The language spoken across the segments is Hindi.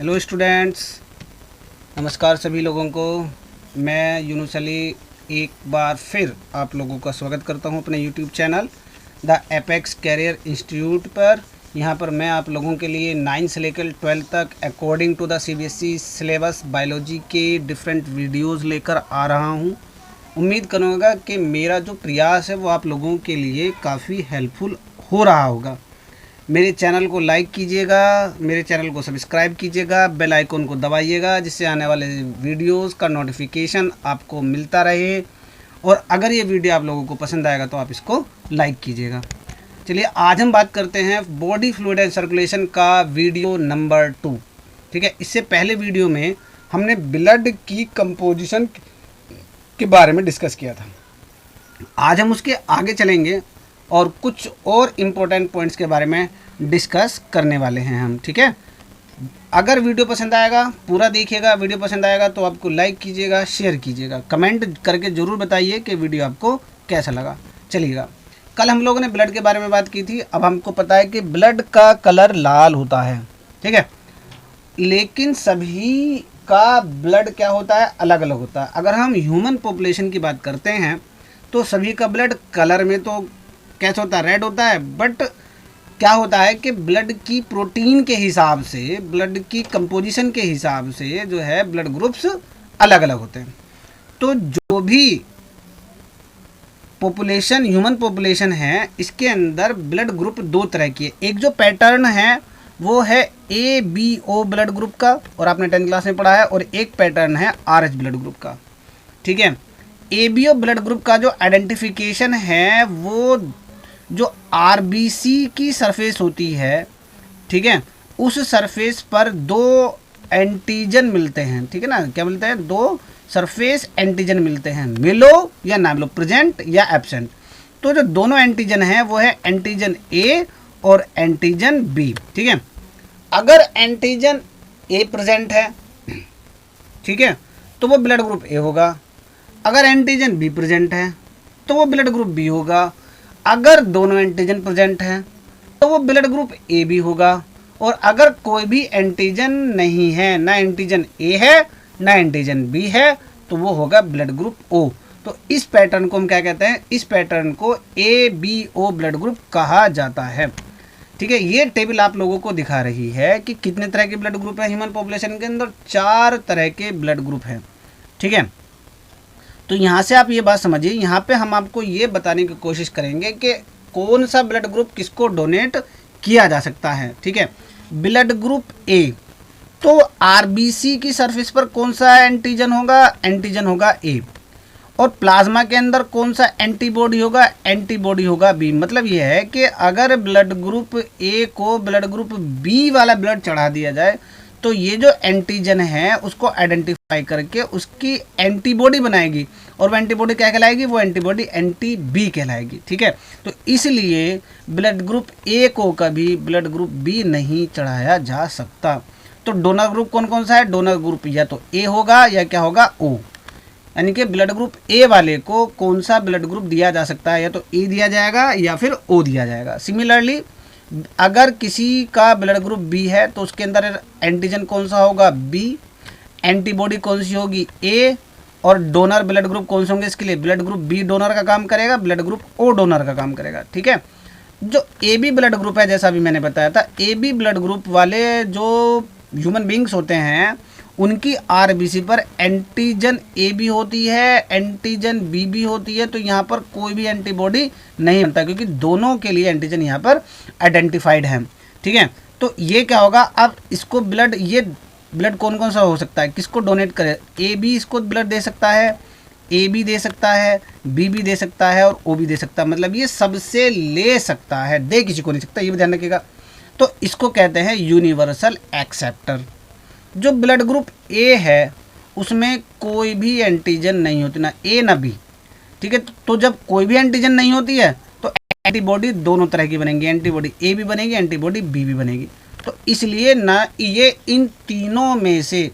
हेलो स्टूडेंट्स, नमस्कार सभी लोगों को। मैं यूनुस अली एक बार फिर आप लोगों का स्वागत करता हूं अपने YouTube channel the apex career institute पर। यहां पर मैं आप लोगों के लिए 9 से लेकर 12 तक according to the CBSE syllabus biology के डिफरेंट वीडियोज़ लेकर आ रहा हूं। उम्मीद करूँगा कि मेरा जो प्रयास है वो आप लोगों के लिए काफ़ी हेल्पफुल हो रहा होगा। मेरे चैनल को लाइक कीजिएगा, मेरे चैनल को सब्सक्राइब कीजिएगा, बेल आइकन को दबाइएगा जिससे आने वाले वीडियोस का नोटिफिकेशन आपको मिलता रहे। और अगर ये वीडियो आप लोगों को पसंद आएगा तो आप इसको लाइक कीजिएगा। चलिए आज हम बात करते हैं बॉडी फ्लूइड एंड सर्कुलेशन का वीडियो नंबर 2। ठीक है, इससे पहले वीडियो में हमने ब्लड की कंपोजिशन के बारे में डिस्कस किया था। आज हम उसके आगे चलेंगे और कुछ और इम्पोर्टेंट पॉइंट्स के बारे में डिस्कस करने वाले हैं हम। ठीक है, अगर वीडियो पसंद आएगा पूरा देखिएगा, वीडियो पसंद आएगा तो आपको लाइक कीजिएगा, शेयर कीजिएगा, कमेंट करके ज़रूर बताइए कि वीडियो आपको कैसा लगा। चलिएगा, कल हम लोगों ने ब्लड के बारे में बात की थी। अब हमको पता है कि ब्लड का कलर लाल होता है। ठीक है, लेकिन सभी का ब्लड क्या होता है, अलग अलग होता है। अगर हम ह्यूमन पॉपुलेशन की बात करते हैं तो सभी का ब्लड कलर में तो कैसा होता है, रेड होता है। बट क्या होता है कि ब्लड की प्रोटीन के हिसाब से, ब्लड की कंपोजिशन के हिसाब से जो है ब्लड ग्रुप्स अलग अलग होते हैं। तो जो भी पॉपुलेशन, ह्यूमन पॉपुलेशन है, इसके अंदर ब्लड ग्रुप दो तरह की है। एक जो पैटर्न है वो है ABO ब्लड ग्रुप का, और आपने 10th क्लास में पढ़ा है। और एक पैटर्न है RH ब्लड ग्रुप का। ठीक है, ABO ब्लड ग्रुप का जो आइडेंटिफिकेशन है वो जो RBC की सरफेस होती है, ठीक है, उस सरफेस पर दो एंटीजन मिलते हैं। ठीक है ना, क्या मिलते हैं, दो सरफेस एंटीजन मिलते हैं, मिलो या ना मिलो, प्रेजेंट या एब्सेंट। तो जो दोनों एंटीजन हैं वो है एंटीजन A और एंटीजन B। ठीक है, अगर एंटीजन A प्रेजेंट है, ठीक है, तो वो ब्लड ग्रुप A होगा। अगर एंटीजन B प्रेजेंट है तो वो ब्लड ग्रुप B होगा। अगर दोनों एंटीजन प्रेजेंट हैं तो वो ब्लड ग्रुप AB होगा। और अगर कोई भी एंटीजन नहीं है, ना एंटीजन A है ना एंटीजन B है, तो वो होगा ब्लड ग्रुप O। तो इस पैटर्न को हम क्या कहते हैं, इस पैटर्न को ABO ब्लड ग्रुप कहा जाता है। ठीक है, ये टेबल आप लोगों को दिखा रही है कि कितने तरह के ब्लड ग्रुप है ह्यूमन पॉपुलेशन के अंदर। 4 तरह के ब्लड ग्रुप हैं। ठीक है, तो यहाँ से आप ये बात समझिए, यहाँ पे हम आपको ये बताने की कोशिश करेंगे कि कौन सा ब्लड ग्रुप किसको डोनेट किया जा सकता है। ठीक है, ब्लड ग्रुप A, तो RBC की सरफेस पर कौन सा एंटीजन होगा, एंटीजन होगा A। और प्लाज्मा के अंदर कौन सा एंटीबॉडी होगा, एंटीबॉडी होगा B। मतलब ये है कि अगर ब्लड ग्रुप A को ब्लड ग्रुप B वाला ब्लड चढ़ा दिया जाए तो ये जो एंटीजन है उसको आइडेंटिफाई करके उसकी एंटीबॉडी बनाएगी, और वो एंटीबॉडी क्या कहलाएगी, वो एंटीबॉडी एंटी B कहलाएगी। ठीक है, तो इसलिए ब्लड ग्रुप A को कभी ब्लड ग्रुप B नहीं चढ़ाया जा सकता। तो डोनर ग्रुप कौन कौन सा है, डोनर ग्रुप या तो A होगा या क्या होगा, O। यानी कि ब्लड ग्रुप A वाले को कौन सा ब्लड ग्रुप दिया जा सकता है, या तो A दिया जाएगा या फिर O दिया जाएगा। सिमिलरली अगर किसी का ब्लड ग्रुप B है तो उसके अंदर एंटीजन कौन सा होगा, B, एंटीबॉडी कौन सी होगी, A, और डोनर ब्लड ग्रुप कौन से होंगे इसके लिए, ब्लड ग्रुप B डोनर का काम करेगा, ब्लड ग्रुप O डोनर का काम करेगा। ठीक है, जो AB ब्लड ग्रुप है, जैसा अभी मैंने बताया था, AB ब्लड ग्रुप वाले जो ह्यूमन बींग्स होते हैं उनकी RBC पर एंटीजन A भी होती है, एंटीजन B भी होती है। तो यहाँ पर कोई भी एंटीबॉडी नहीं बनता क्योंकि दोनों के लिए एंटीजन यहाँ पर आइडेंटिफाइड है। ठीक है, तो ये क्या होगा, अब इसको ब्लड, ये ब्लड कौन कौन सा हो सकता है, किसको डोनेट करे, AB इसको ब्लड दे सकता है, A भी दे सकता है, B भी दे सकता है और O भी दे सकता है। मतलब ये सबसे ले सकता है, दे किसी को नहीं सकता, ये भी ध्यान रखिएगा। तो इसको कहते हैं यूनिवर्सल एक्सेप्टर। जो ब्लड ग्रुप A है उसमें कोई भी एंटीजन नहीं होती, ना A ना B। ठीक है, तो जब कोई भी एंटीजन नहीं होती है तो एंटीबॉडी दोनों तरह की बनेंगी, एंटीबॉडी A भी बनेगी, एंटीबॉडी B भी बनेगी। तो इसलिए ना ये इन तीनों में से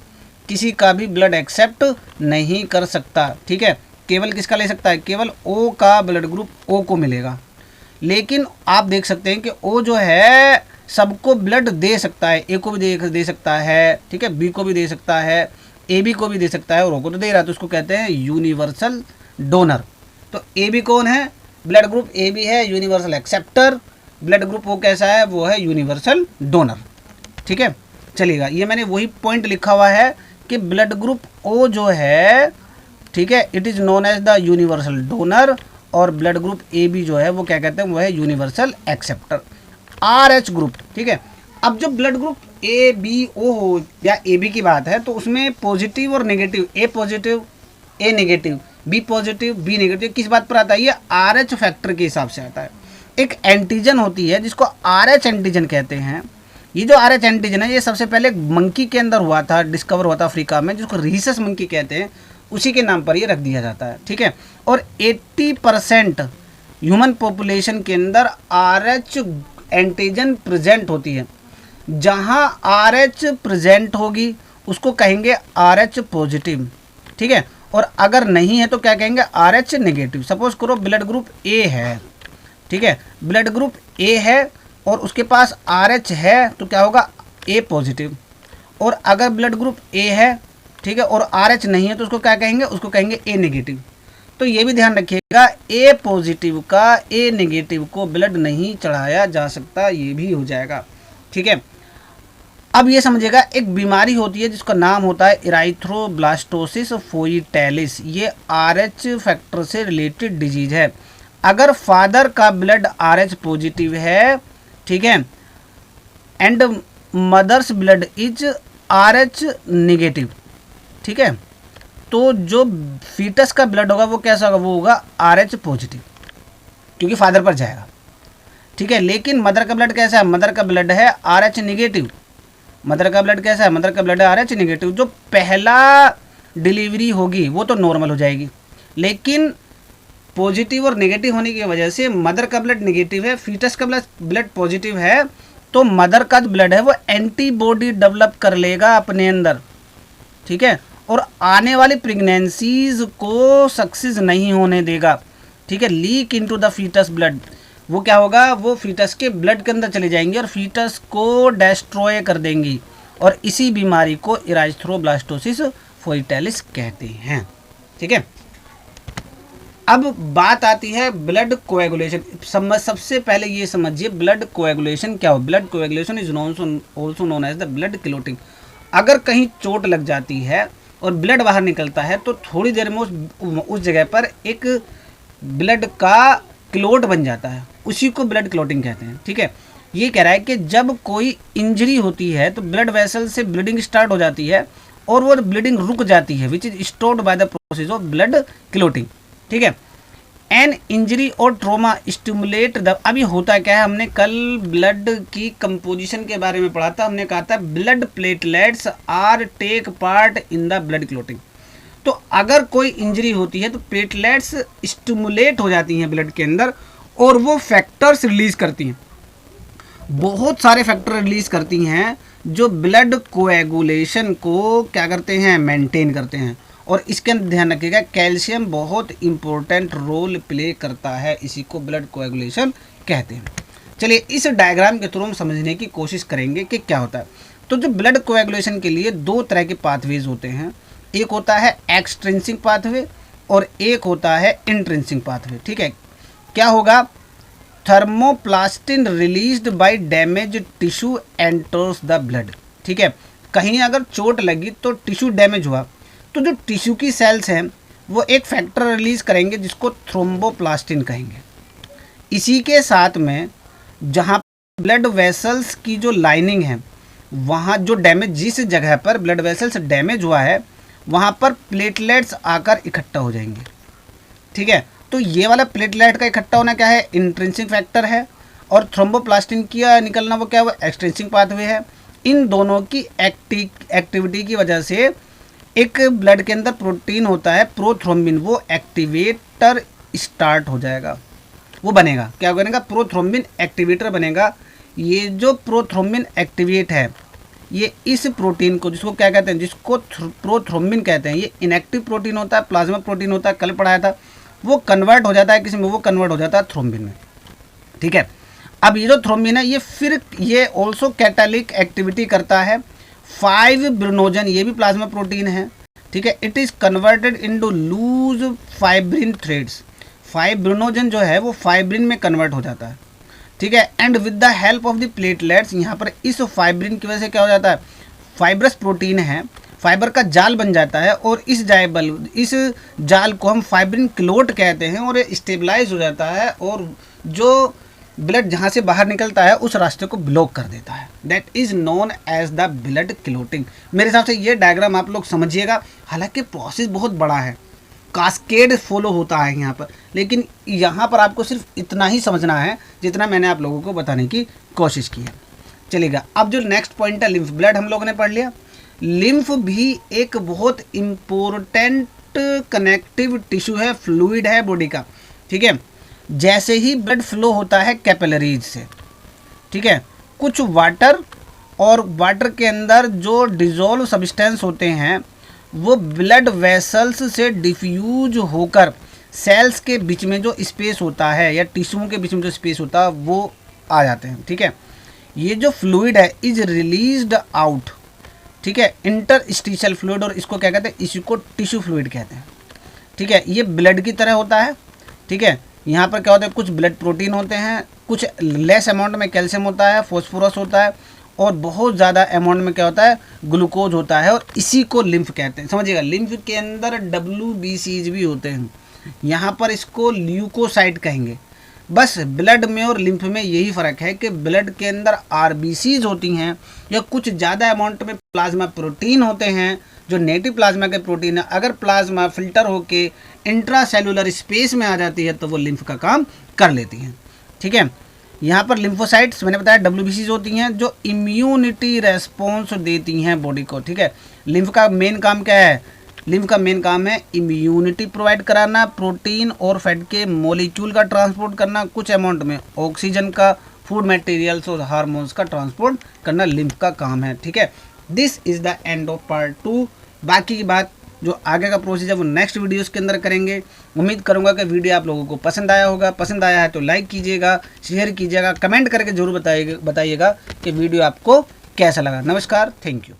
किसी का भी ब्लड एक्सेप्ट नहीं कर सकता। ठीक है, केवल किसका ले सकता है, केवल O का ब्लड ग्रुप O को मिलेगा। लेकिन आप देख सकते हैं कि O जो है सबको ब्लड दे सकता है, ए को भी दे सकता है, ठीक है, बी को भी दे सकता है, ए बी को भी दे सकता है, और ओ को तो दे रहा है, तो उसको कहते हैं यूनिवर्सल डोनर। तो ए बी कौन है? ब्लड ग्रुप ए बी है यूनिवर्सल एक्सेप्टर, ब्लड ग्रुप वो कैसा है? वो है यूनिवर्सल डोनर, ठीक है, चलिएगा। ये मैंने वही पॉइंट लिखा हुआ है कि ब्लड ग्रुप ओ जो है, ठीक है, it is known as the universal donor, और ब्लड ग्रुप ए बी जो है वो क्या कहते हैं? वो है universal acceptor. R H group, ठीक है। अब जो blood group A B O हो या ए बी की बात है, तो उसमें पॉजिटिव और negative, A positive A negative, B positive B negative, किस बात पर आता है? ये आर एच फैक्टर के हिसाब से आता है। एक एंटीजन होती है जिसको आर एच एंटीजन कहते हैं। ये जो आर एच एंटीजन है, ये सबसे पहले मंकी के अंदर हुआ था, डिस्कवर हुआ था अफ्रीका में, जिसको रीसस मंकी कहते हैं, उसी के नाम पर ये रख दिया जाता है, ठीक है। और 80% ह्यूमन पॉपुलेशन के अंदर आर एच एंटीजन प्रेजेंट होती है। जहाँ आर एच प्रेजेंट होगी उसको कहेंगे आर एच पॉजिटिव, ठीक है, और अगर नहीं है तो क्या कहेंगे? Are H negative. सपोज करो ब्लड ग्रुप ए है, ठीक है, ब्लड ग्रुप ए है और उसके पास आर एच है, तो क्या होगा? ए पॉजिटिव। और अगर ब्लड ग्रुप ए है, ठीक है, और आर एच नहीं है, तो उसको क्या कहेंगे? उसको कहेंगे ए नेगेटिव। तो ये भी ध्यान रखिएगा, ए पॉजिटिव का ए नेगेटिव को ब्लड नहीं चढ़ाया जा सकता, ये भी हो जाएगा, ठीक है। अब ये समझिएगा, एक बीमारी होती है जिसका नाम होता है इराइथ्रोब्लास्टोसिस फोइटेलिस। ये आर एच फैक्टर से रिलेटेड डिजीज है। अगर फादर का ब्लड आर एच पॉजिटिव है, ठीक है, and mother's blood is R H negative, ठीक है, तो जो फीटस का ब्लड होगा वो कैसा होगा? वो होगा आर एच पॉजिटिव, क्योंकि फादर पर जाएगा, ठीक है। लेकिन मदर का ब्लड कैसा है? मदर का ब्लड है आर एच नेगेटिव। मदर का ब्लड कैसा है? मदर का ब्लड है आर एच नेगेटिव। जो पहला डिलीवरी होगी वो तो नॉर्मल हो जाएगी, लेकिन पॉजिटिव और नेगेटिव होने की वजह से मदर का ब्लड नेगेटिव है, फीटस का ब्लड पॉजिटिव है, तो मदर का जो ब्लड है वो एंटीबॉडी डेवलप कर लेगा अपने अंदर, ठीक है, और आने वाली प्रेगनेंसीज को सक्सेस नहीं होने देगा, ठीक है। Leak into the foetus blood, वो क्या होगा? वो फीटस के ब्लड के अंदर चले जाएंगे और फीटस को डिस्ट्रॉय कर देंगी, और इसी बीमारी को इराइथ्रोब्लास्टोसिस फोइटेलिस कहते हैं, ठीक है। अब बात आती है ब्लड कोएगुलेशन। सबसे पहले ये समझिए ब्लड कोएगुलेशन क्या हो। Blood coagulation is also known as the blood clotting. अगर कहीं चोट लग जाती है और ब्लड बाहर निकलता है, तो थोड़ी देर में उस जगह पर एक ब्लड का क्लोट बन जाता है, उसी को ब्लड क्लोटिंग कहते हैं, ठीक है। ये कह रहा है कि जब कोई इंजरी होती है तो ब्लड वेसल से ब्लीडिंग स्टार्ट हो जाती है और वो ब्लीडिंग रुक जाती है, which is stopped by the process of blood clotting, ठीक है। एन इंजरी और ट्रोमा स्टिमुलेट द, अभी होता क्या है, हमने कल ब्लड की कंपोजिशन के बारे में पढ़ा था। हमने कहा था blood platelets are take part in the blood clotting. तो अगर कोई इंजरी होती है तो प्लेटलेट्स स्टिमुलेट हो जाती हैं ब्लड के अंदर और वो फैक्टर्स रिलीज करती हैं, बहुत सारे फैक्टर रिलीज करती हैं जो ब्लड कोएगुलेशन को क्या करते हैं? मेंटेन करते हैं। और इसके अंदर ध्यान रखिएगा, कैल्शियम बहुत इंपॉर्टेंट रोल प्ले करता है, इसी को ब्लड कोएगुलेशन कहते हैं। चलिए इस डायग्राम के थ्रू हम समझने की कोशिश करेंगे कि क्या होता है। तो जो ब्लड कोएगुलेशन के लिए दो तरह के पाथवेज होते हैं, एक होता है एक्सट्रिंसिक पाथवे और एक होता है इंट्रिंसिक पाथवे, ठीक है। क्या होगा? Thromboplastin released by damage tissue enters the blood, ठीक है। कहीं अगर चोट लगी तो टिश्यू डैमेज हुआ, तो जो टिश्यू की सेल्स हैं वो एक फैक्टर रिलीज करेंगे जिसको थ्रोम्बोप्लास्टिन कहेंगे। इसी के साथ में जहाँ ब्लड वेसल्स की जो लाइनिंग है, वहाँ जो डैमेज, जिस जगह पर ब्लड वेसल्स डैमेज हुआ है वहाँ पर प्लेटलेट्स आकर इकट्ठा हो जाएंगे, ठीक है। तो ये वाला प्लेटलेट का इकट्ठा होना क्या है? इंट्रिंसिक फैक्टर है, और थ्रोम्बोप्लास्टिन की निकलना वो क्या है? वो एक्सट्रिंसिक पाथवे है। इन दोनों की एक्टिविटी की वजह से एक ब्लड के अंदर प्रोटीन होता है प्रोथ्रोम्बिन, वो एक्टिवेटर स्टार्ट हो जाएगा, वो बनेगा। क्या बनेगा? प्रोथ्रोम्बिन एक्टिवेटर बनेगा। ये जो प्रोथ्रोम्बिन एक्टिवेट है, ये इस प्रोटीन को, जिसको क्या कहते हैं? जिसको प्रोथ्रोम्बिन कहते हैं। ये इनएक्टिव प्रोटीन होता है, प्लाज्मा प्रोटीन होता है, कल पढ़ाया था। वो कन्वर्ट हो जाता है किसी में? वो कन्वर्ट हो जाता है थ्रोम्बिन में, ठीक है। अब ये जो थ्रोम्बिन है ये ऑल्सो कैटालिक एक्टिविटी करता है। 5 ब्रिनोजन ये भी प्लाज्मा प्रोटीन है, ठीक है। It is converted into loose fibrin threads. 5 fibrinogen जो है वो फाइब्रिन में कन्वर्ट हो जाता है, ठीक है। And with the help of the platelets, यहाँ पर इस फाइब्रिन की वजह से क्या हो जाता है, फाइब्रस प्रोटीन है, फाइबर का जाल बन जाता है और इस जाल को हम फाइब्रिन क्लोट कहते हैं और ये स्टेबलाइज हो जाता है और जो ब्लड जहाँ से बाहर निकलता है उस रास्ते को ब्लॉक कर देता है। That is known as the blood clotting. मेरे हिसाब से ये डायग्राम आप लोग समझिएगा, हालांकि प्रोसेस बहुत बड़ा है, कास्केड फॉलो होता है यहाँ पर, लेकिन यहाँ पर आपको सिर्फ इतना ही समझना है जितना मैंने आप लोगों को बताने की कोशिश की है। चलिएगा, अब जो नेक्स्ट पॉइंट है लिम्फ ब्लड हम लोगों ने पढ़ लिया। लिम्फ भी एक बहुत इम्पोर्टेंट कनेक्टिव टिश्यू है, फ्लूइड है बॉडी का, ठीक है। जैसे ही ब्लड फ्लो होता है कैपिलरीज से, ठीक है, कुछ वाटर और वाटर के अंदर जो डिजोल्व सब्सटेंस होते हैं वो ब्लड वेसल्स से डिफ्यूज होकर सेल्स के बीच में जो स्पेस होता है या टिश्यूओं के बीच में जो स्पेस होता है वो आ जाते हैं, ठीक है। ये जो फ्लूइड है इज रिलीज्ड आउट, ठीक है, इंटरस्टिशियल फ्लूइड, और इसको क्या कहते हैं, इसी को टिश्यू फ्लूइड कहते हैं, ठीक है। ये ब्लड की तरह होता है, ठीक है। यहाँ पर क्या होता है, कुछ ब्लड प्रोटीन होते हैं, कुछ लेस अमाउंट में कैल्शियम होता है, फॉस्फोरस होता है और बहुत ज़्यादा अमाउंट में क्या होता है, ग्लूकोज होता है, और इसी को लिम्फ कहते हैं। समझिएगा, लिम्फ के अंदर WBCs भी होते हैं, यहाँ पर इसको ल्यूकोसाइट कहेंगे। बस ब्लड में और लिम्फ में यही फ़र्क है कि ब्लड के अंदर RBCs होती हैं या कुछ ज़्यादा अमाउंट में प्लाज्मा प्रोटीन होते हैं जो नेटिव प्लाज्मा के प्रोटीन है। अगर प्लाज्मा फिल्टर होके इंट्रासेलुलर स्पेस में आ जाती है तो वो लिम्फ का काम कर लेती हैं, ठीक है। यहाँ पर लिम्फोसाइट्स मैंने बताया WBCs होती हैं जो इम्यूनिटी रेस्पॉन्स देती हैं बॉडी को, ठीक है। लिम्फ का मेन काम क्या है, लिम्फ का मेन काम है इम्यूनिटी प्रोवाइड कराना, प्रोटीन और फैट के मॉलिक्यूल का ट्रांसपोर्ट करना, कुछ अमाउंट में ऑक्सीजन का, फूड मटेरियल्स और हार्मोन्स का ट्रांसपोर्ट करना लिम्फ का काम है, ठीक है। This is the end of part 2। बाकी की बात जो आगे का प्रोसेस है वो नेक्स्ट वीडियोस के अंदर करेंगे। उम्मीद करूंगा कि वीडियो आप लोगों को पसंद आया होगा। पसंद आया है तो लाइक कीजिएगा, शेयर कीजिएगा, कमेंट करके जरूर बताइएगा कि वीडियो आपको कैसा लगा। नमस्कार, थैंक यू।